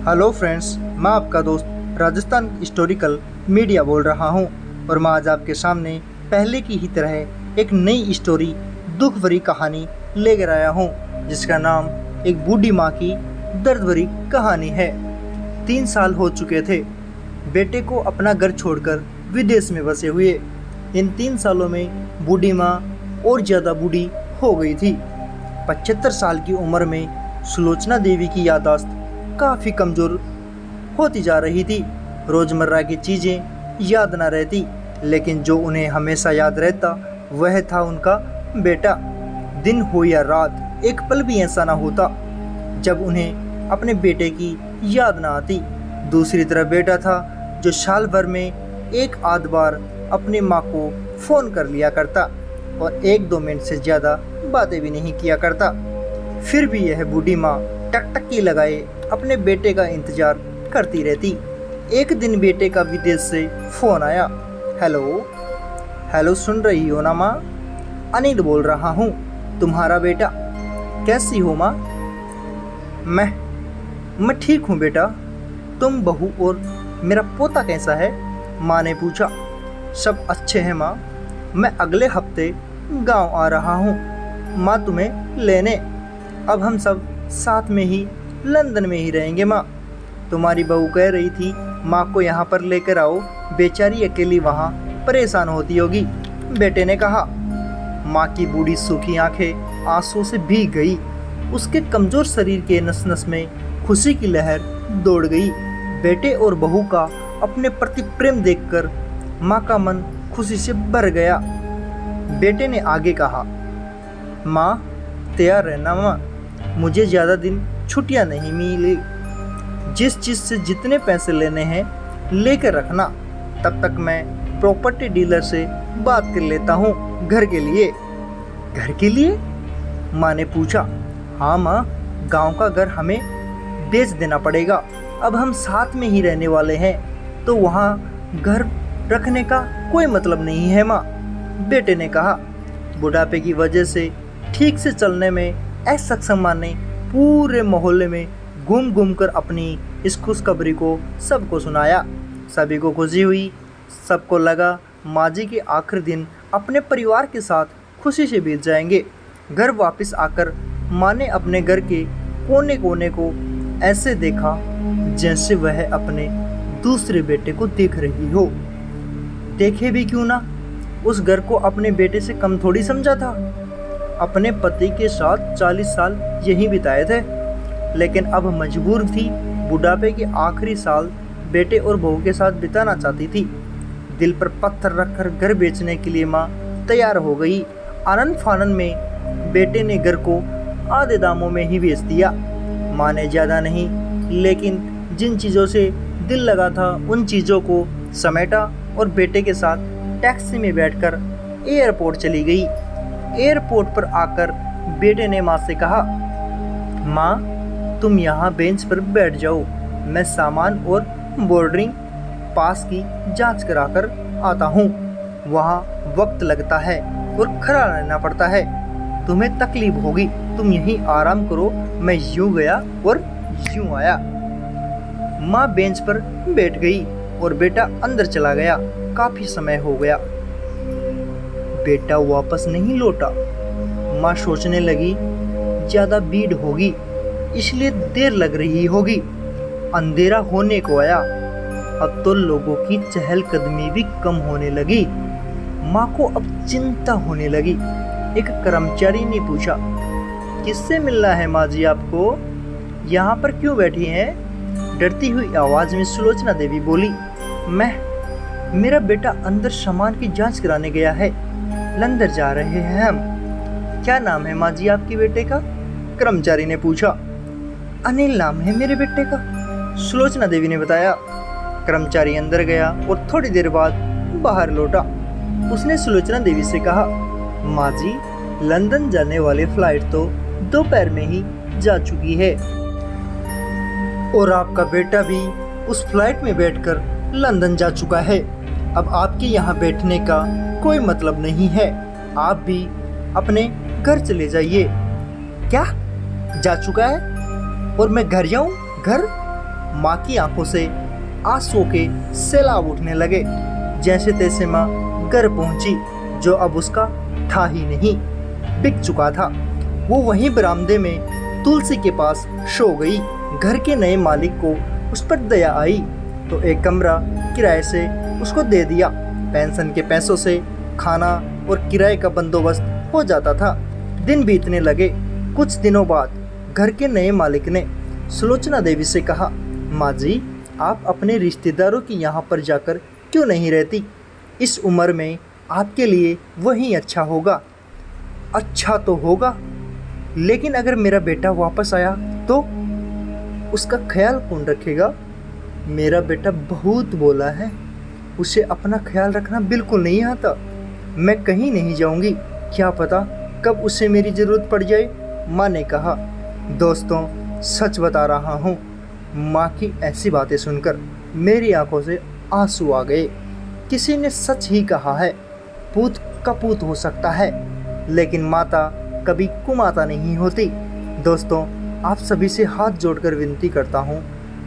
Hello friends, मैं आपका दोस्त राजस्थान हिस्टोरिकल मीडिया बोल रहा हूं और मैं आज आपके सामने पहले की ही तरह एक नई स्टोरी, दुख भरी कहानी लेकर आया हूं, जिसका नाम एक बूढ़ी माँ की दर्द भरी कहानी है। 3 साल हो चुके थे बेटे को अपना घर छोड़कर विदेश में बसे हुए। इन 3 सालों में बूढ़ी माँ और ज़्यादा बूढ़ी हो गई थी। 75 साल की उम्र में सुलोचना देवी की याददाश्त काफ़ी कमज़ोर होती जा रही थी। रोज़मर्रा की चीज़ें याद ना रहती, लेकिन जो उन्हें हमेशा याद रहता वह था उनका बेटा। दिन हो या रात, एक पल भी ऐसा ना होता जब उन्हें अपने बेटे की याद ना आती। दूसरी तरफ बेटा था जो साल भर में एक आध बार अपनी माँ को फ़ोन कर लिया करता और 1-2 मिनट से ज़्यादा बातें भी नहीं किया करता। फिर भी यह बूढ़ी माँ टकटकी लगाए अपने बेटे का इंतज़ार करती रहती। एक दिन बेटे का विदेश से फ़ोन आया। हेलो, सुन रही हो ना माँ? अनिल बोल रहा हूँ, तुम्हारा बेटा। कैसी हो माँ? मैं ठीक हूँ बेटा। तुम, बहू और मेरा पोता कैसा है? माँ ने पूछा। सब अच्छे हैं माँ। मैं अगले हफ्ते गांव आ रहा हूँ माँ तुम्हें लेने। अब हम सब साथ में ही लंदन में ही रहेंगे माँ। तुम्हारी बहू कह रही थी माँ को यहाँ पर लेकर आओ, बेचारी अकेली वहाँ परेशान होती होगी, बेटे ने कहा। माँ की बूढ़ी सूखी आंखें आंसू से भीग गई। उसके कमज़ोर शरीर के नस नस में खुशी की लहर दौड़ गई। बेटे और बहू का अपने प्रति प्रेम देखकर माँ का मन खुशी से भर गया। बेटे ने आगे कहा, माँ तैयार रहना माँ, मुझे ज़्यादा दिन छुट्टियाँ नहीं मिली। जिस चीज़ से जितने पैसे लेने हैं लेकर रखना। तब तक मैं प्रॉपर्टी डीलर से बात कर लेता हूँ घर के लिए। घर के लिए? माँ ने पूछा। हाँ माँ, गांव का घर हमें बेच देना पड़ेगा। अब हम साथ में ही रहने वाले हैं, तो वहाँ घर रखने का कोई मतलब नहीं है माँ, बेटे ने कहा। बुढ़ापे की वजह से ठीक से चलने में असक्षम माँ ने पूरे मोहल्ले में घूम घूम कर अपनी इस खुशखबरी को सबको सुनाया। सभी को खुशी हुई। सबको लगा माँ जी के आखिरी दिन अपने परिवार के साथ खुशी से बीत जाएंगे। घर वापस आकर माँ ने अपने घर के कोने कोने को ऐसे देखा जैसे वह अपने दूसरे बेटे को देख रही हो। देखे भी क्यों ना, उस घर को अपने बेटे से कम थोड़ी समझा था। अपने पति के साथ 40 साल यहीं बिताए थे, लेकिन अब मजबूर थी बुढ़ापे के आखिरी साल बेटे और बहू के साथ बिताना चाहती थी। दिल पर पत्थर रखकर घर बेचने के लिए माँ तैयार हो गई। आनंद फानन में बेटे ने घर को आधे दामों में ही बेच दिया। माँ ने ज़्यादा नहीं, लेकिन जिन चीज़ों से दिल लगा था उन चीज़ों को समेटा और बेटे के साथ टैक्सी में बैठकर एयरपोर्ट चली गई। एयरपोर्ट पर आकर बेटे ने माँ से कहा, माँ तुम यहाँ बेंच पर बैठ जाओ, मैं सामान और बोर्डिंग पास की जांच कराकर आता हूँ। वहाँ वक्त लगता है और खड़ा रहना पड़ता है, तुम्हें तकलीफ होगी, तुम यहीं आराम करो। मैं यूँ गया और यूँ आया। माँ बेंच पर बैठ गई और बेटा अंदर चला गया। काफ़ी समय हो गया, बेटा वापस नहीं लौटा। माँ सोचने लगी ज़्यादा भीड़ होगी इसलिए देर लग रही होगी। अंधेरा होने को आया। अब तो लोगों की चहलकदमी भी कम होने लगी। माँ को अब चिंता होने लगी। एक कर्मचारी ने पूछा, किससे मिलना है माँ जी आपको? यहाँ पर क्यों बैठी हैं? डरती हुई आवाज़ में सुलोचना देवी बोली, मेरा बेटा अंदर सामान की जांच कराने गया है, लंदन जा रहे हैं हम। क्या नाम है माँ जी आपके बेटे का? कर्मचारी ने पूछा। अनिल नाम है मेरे बेटे का, सुलोचना देवी ने बताया। कर्मचारी अंदर गया और थोड़ी देर बाद बाहर लौटा। उसने सुलोचना देवी से कहा, माँ जी लंदन जाने वाली फ्लाइट तो दोपहर में ही जा चुकी है और आपका बेटा भी उस फ्लाइट में बैठकर लंदन जा चुका है। अब आपके यहाँ बैठने का कोई मतलब नहीं है, आप भी अपने घर चले जाइए। क्या? जा चुका है और मैं घर जाऊँ? घर? माँ की आंखों से आंसुओं के सैलाब उठने लगे। जैसे तैसे माँ घर पहुंची, जो अब उसका था ही नहीं, बिक चुका था। वो वहीं बरामदे में तुलसी के पास सो गई। घर के नए मालिक को उस पर दया आई तो एक कमरा किराए से उसको दे दिया। पेंशन के पैसों से खाना और किराए का बंदोबस्त हो जाता था। दिन बीतने लगे। कुछ दिनों बाद घर के नए मालिक ने सुलोचना देवी से कहा, माँ जी, आप अपने रिश्तेदारों की यहाँ पर जाकर क्यों नहीं रहती? इस उम्र में आपके लिए वही अच्छा होगा। अच्छा तो होगा, लेकिन अगर मेरा बेटा वापस आया तो उसका ख्याल कौन रखेगा? मेरा बेटा बहुत भोला है, उसे अपना ख्याल रखना बिल्कुल नहीं आता। मैं कहीं नहीं जाऊंगी, क्या पता कब उसे मेरी ज़रूरत पड़ जाए। माँ ने कहा। दोस्तों, सच बता रहा हूँ, माँ की ऐसी बातें सुनकर मेरी आंखों से आंसू आ गए। किसी ने सच ही कहा है, पूत कपूत हो सकता है, लेकिन माता कभी कुमाता नहीं होती। दोस्तों, आप सभी से हाथ जोड़कर विनती करता हूँ,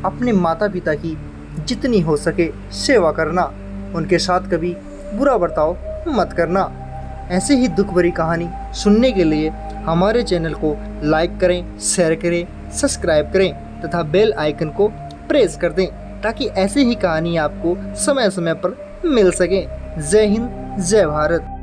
अपने माता पिता की जितनी हो सके सेवा करना, उनके साथ कभी बुरा बर्ताव मत करना। ऐसे ही दुख भरी कहानी सुनने के लिए हमारे चैनल को लाइक करें, शेयर करें, सब्सक्राइब करें तथा बेल आइकन को प्रेस कर दें, ताकि ऐसी ही कहानी आपको समय समय पर मिल सके। जय हिंद, जय भारत।